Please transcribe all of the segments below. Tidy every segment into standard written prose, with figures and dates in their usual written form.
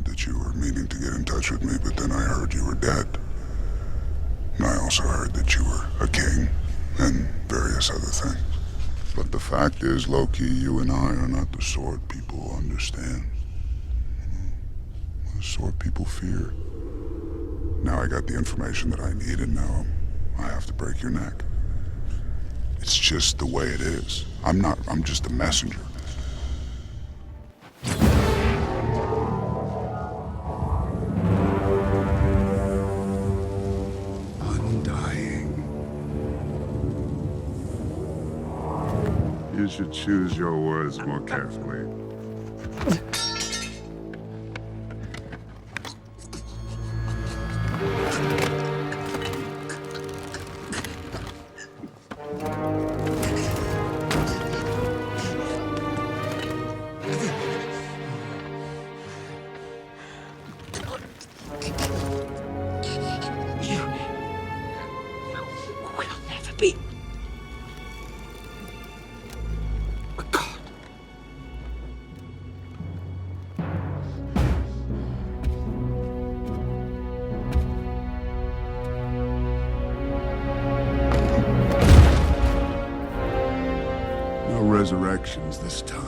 that you were meaning to get in touch with me, but then I heard you were dead. And I also heard that you were a king and various other things. But the fact is, Loki, you and I are not the sort people understand. The sort people fear. Now I got the information that I need, and now I have to break your neck. It's just the way it is. I'm just a messenger. Undying. You should choose your words more carefully. No resurrections this time.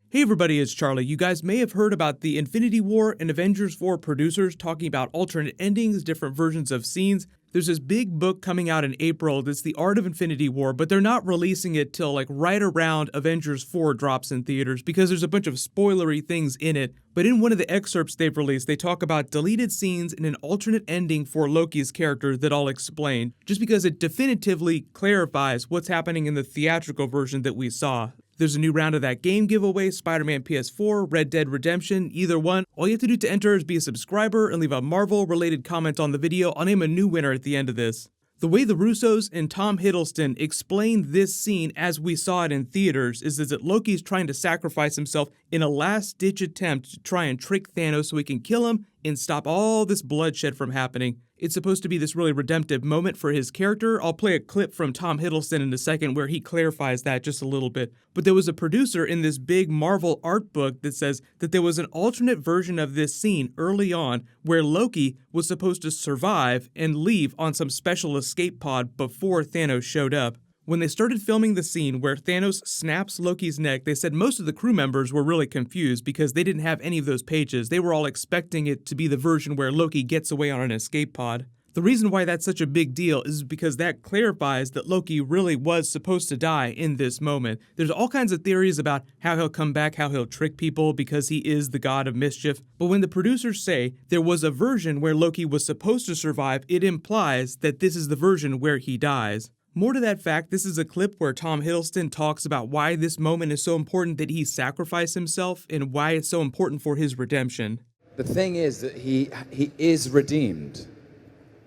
Hey everybody, it's Charlie. You guys may have heard about the Infinity War and Avengers 4 producers talking about alternate endings, different versions of scenes. There's this big book coming out in April that's The Art of Infinity War, but they're not releasing it till like right around Avengers 4 drops in theaters because there's a bunch of spoilery things in it. But in one of the excerpts they've released, they talk about deleted scenes and an alternate ending for Loki's character that I'll explain, just because it definitively clarifies what's happening in the theatrical version that we saw. There's a new round of that game giveaway, Spider-Man PS4, Red Dead Redemption, either one. All you have to do to enter is be a subscriber and leave a Marvel-related comment on the video. I'll name a new winner at the end of this. The way the Russos and Tom Hiddleston explained this scene as we saw it in theaters is that Loki's trying to sacrifice himself in a last-ditch attempt to try and trick Thanos so he can kill him and stop all this bloodshed from happening. It's supposed to be this really redemptive moment for his character. I'll play a clip from Tom Hiddleston in a second where he clarifies that just a little bit. But there was a producer in this big Marvel art book that says that there was an alternate version of this scene early on where Loki was supposed to survive and leave on some special escape pod before Thanos showed up. When they started filming the scene where Thanos snaps Loki's neck, they said most of the crew members were really confused because they didn't have any of those pages. They were all expecting it to be the version where Loki gets away on an escape pod. The reason why that's such a big deal is because that clarifies that Loki really was supposed to die in this moment. There's all kinds of theories about how he'll come back, how he'll trick people because he is the god of mischief. But when the producers say there was a version where Loki was supposed to survive, it implies that this is the version where he dies. More to that fact, this is a clip where Tom Hiddleston talks about why this moment is so important that he sacrificed himself and why it's so important for his redemption. The thing is that he is redeemed.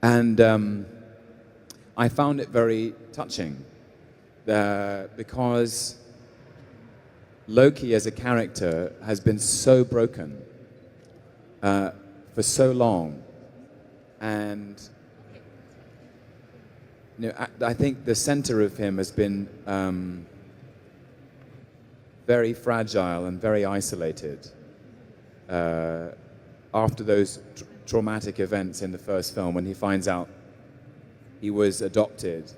And I found it very touching because Loki as a character has been so broken for so long. And you know, I think the center of him has been very fragile and very isolated after those traumatic events in the first film when he finds out he was adopted.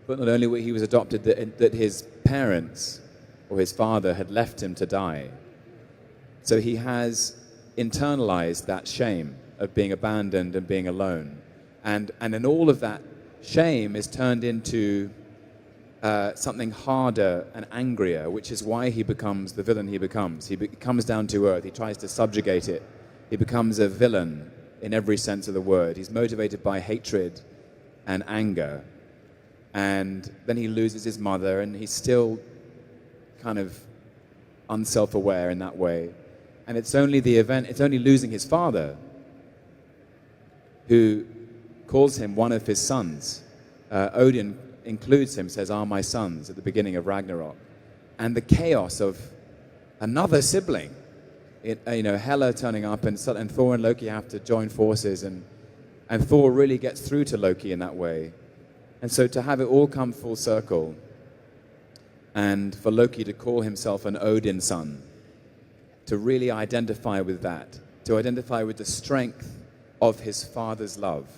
But not only he was adopted, that his parents or his father had left him to die. So he has internalized that shame of being abandoned and being alone. And in all of that, shame is turned into something harder and angrier, which is why he becomes the villain he becomes. He comes down to earth. He tries to subjugate it. He becomes a villain in every sense of the word. He's motivated by hatred and anger. And then he loses his mother, and he's still kind of unself-aware in that way. And it's only losing his father who calls him one of his sons. Odin includes him, says, "Are my sons," at the beginning of Ragnarok. And the chaos of another sibling, Hela turning up, and Thor and Loki have to join forces, and Thor really gets through to Loki in that way. And so to have it all come full circle, and for Loki to call himself an Odin son, to really identify with that, to identify with the strength of his father's love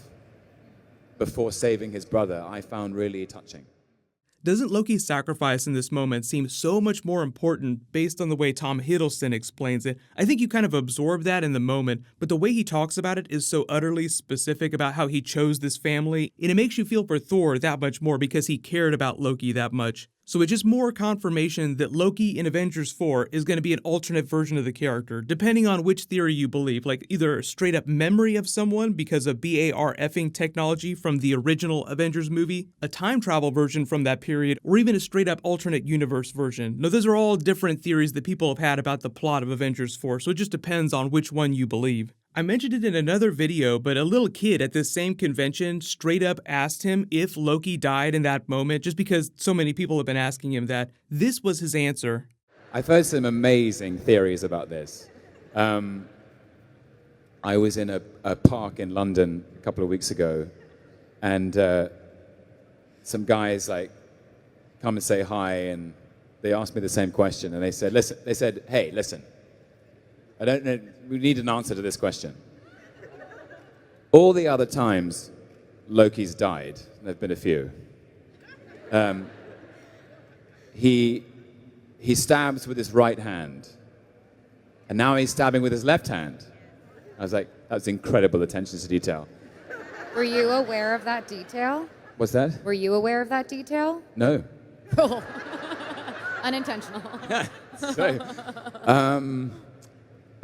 before saving his brother, I found really touching. Doesn't Loki's sacrifice in this moment seem so much more important based on the way Tom Hiddleston explains it? I think you kind of absorb that in the moment, but the way he talks about it is so utterly specific about how he chose this family, and it makes you feel for Thor that much more because he cared about Loki that much. So it's just more confirmation that Loki in Avengers 4 is going to be an alternate version of the character, depending on which theory you believe, like either a straight up memory of someone because of BARFing technology from the original Avengers movie, a time travel version from that period, or even a straight up alternate universe version. Now, those are all different theories that people have had about the plot of Avengers 4, so it just depends on which one you believe. I mentioned it in another video, but a little kid at this same convention straight up asked him if Loki died in that moment, just because so many people have been asking him that. This was his answer. I've heard some amazing theories about this. I was in a park in London a couple of weeks ago, and some guys come and say hi, and they asked me the same question, and they said, hey, listen, I don't know, we need an answer to this question. All the other times Loki's died, and there've been a few, he stabs with his right hand, and now he's stabbing with his left hand. I was like, that's incredible attention to detail. Were you aware of that detail? What's that? Were you aware of that detail? No. Cool. Unintentional.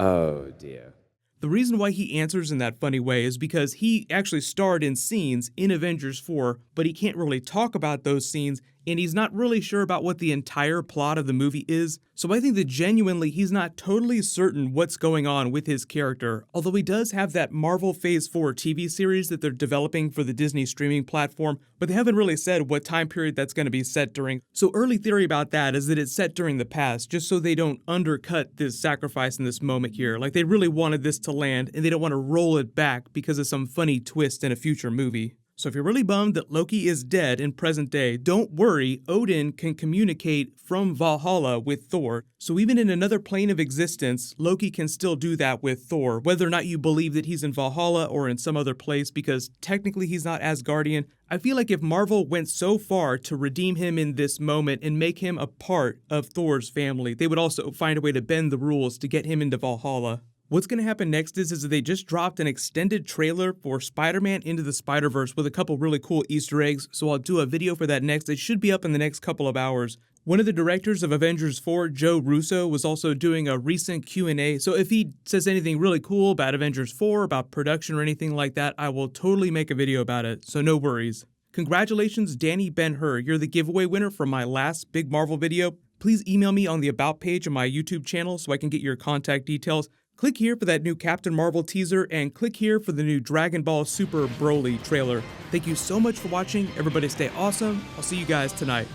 Oh dear. The reason why he answers in that funny way is because he actually starred in scenes in Avengers 4, but he can't really talk about those scenes, and he's not really sure about what the entire plot of the movie is, so I think that genuinely he's not totally certain what's going on with his character, although he does have that Marvel Phase 4 TV series that they're developing for the Disney streaming platform, but they haven't really said what time period that's going to be set during, so early theory about that is that it's set during the past, just so they don't undercut this sacrifice in this moment here, like they really wanted this to land, and they don't want to roll it back because of some funny twist in a future movie. So if you're really bummed that Loki is dead in present day, don't worry, Odin can communicate from Valhalla with Thor. So even in another plane of existence, Loki can still do that with Thor, whether or not you believe that he's in Valhalla or in some other place, because technically he's not Asgardian. I feel like if Marvel went so far to redeem him in this moment and make him a part of Thor's family, they would also find a way to bend the rules to get him into Valhalla. What's going to happen next is that they just dropped an extended trailer for Spider-Man Into the Spider-Verse with a couple really cool Easter eggs, so I'll do a video for that next. It should be up in the next couple of hours. One of the directors of Avengers 4, Joe Russo, was also doing a recent Q&A, so if he says anything really cool about Avengers 4, about production or anything like that, I will totally make a video about it, so no worries. Congratulations, Danny Ben-Hur, you're the giveaway winner from my last big Marvel video. Please email me on the About page of my YouTube channel so I can get your contact details. Click here for that new Captain Marvel teaser, and click here for the new Dragon Ball Super Broly trailer. Thank you so much for watching. Everybody stay awesome. I'll see you guys tonight.